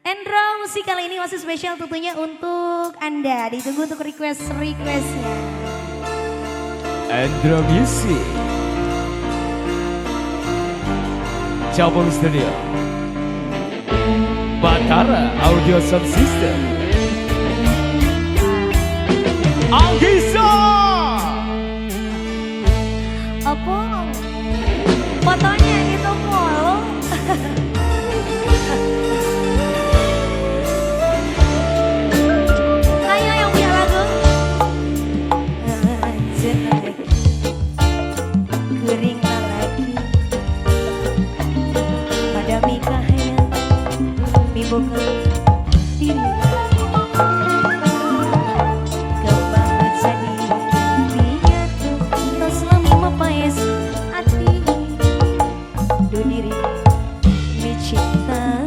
Endro, musik kali ini masih spesial tentunya untuk Anda. Ditunggu untuk request-requestnya. Endro Music Cabang Studio Batara Audio Sound System Algisa Apa? Fotonya itu mulu. Ayo yang punya lagu. Kering lagi pada mikahnya miboka diri kebanget jadi dia tuh selama mapais hati do diri mencinta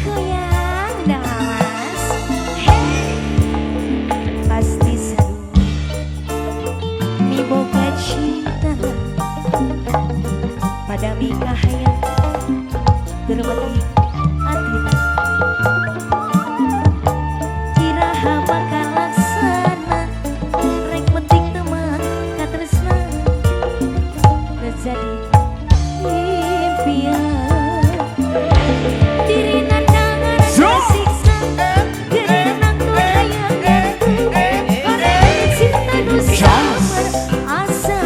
goyang damas hey pasti seru miboka cinta pada mikahnya termati hati kiraha bakal laksana rek metik teman katresna jadi impian diri nandangan siksa gerenang tuh hayangan orang cinta nu samar asa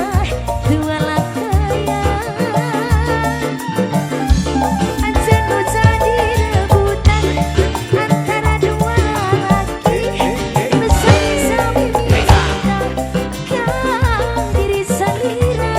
dua lakaya anjen nu jadi rebutan antara dua laki nu sami-sami minta kang diri salira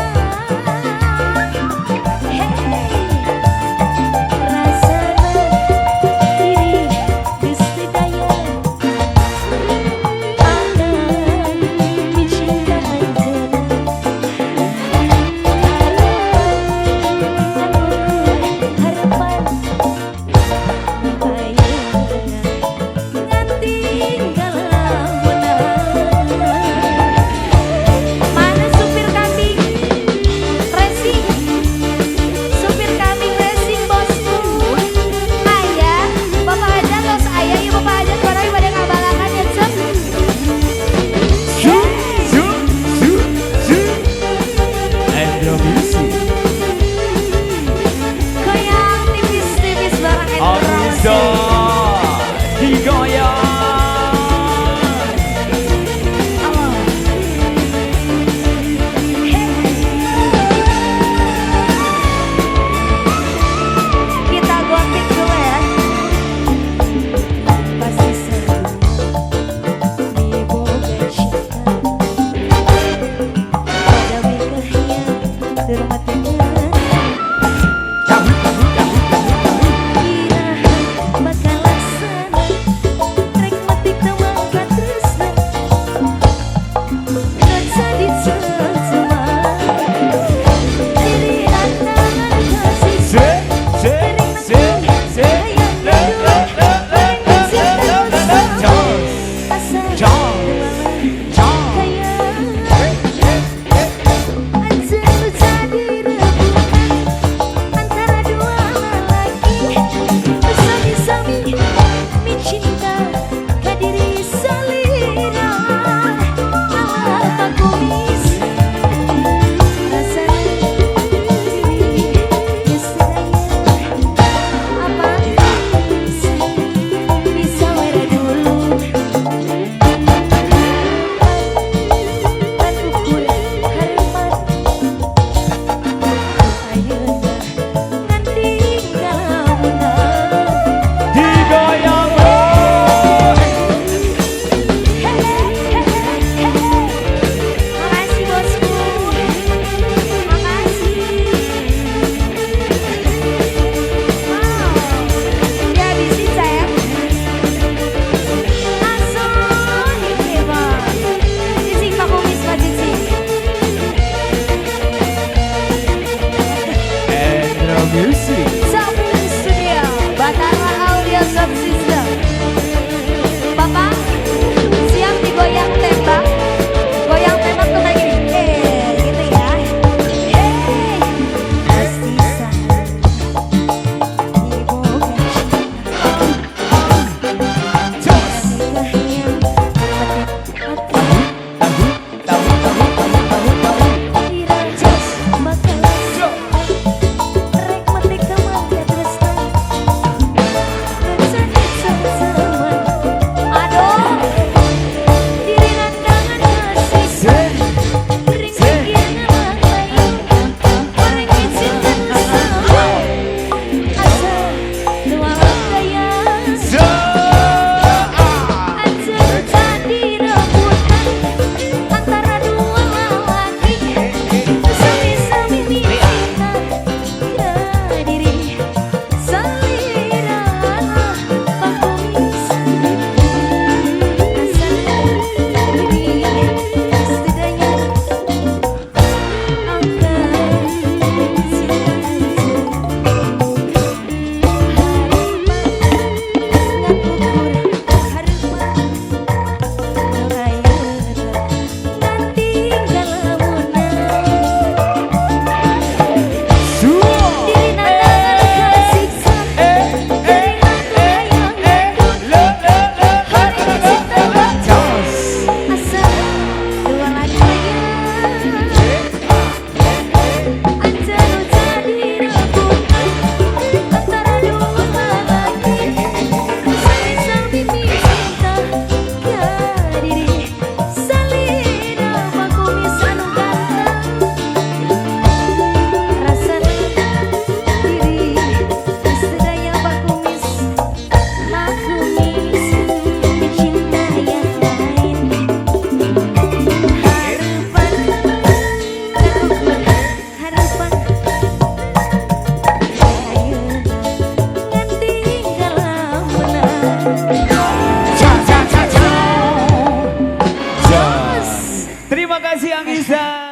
Terima kasih Anggisa.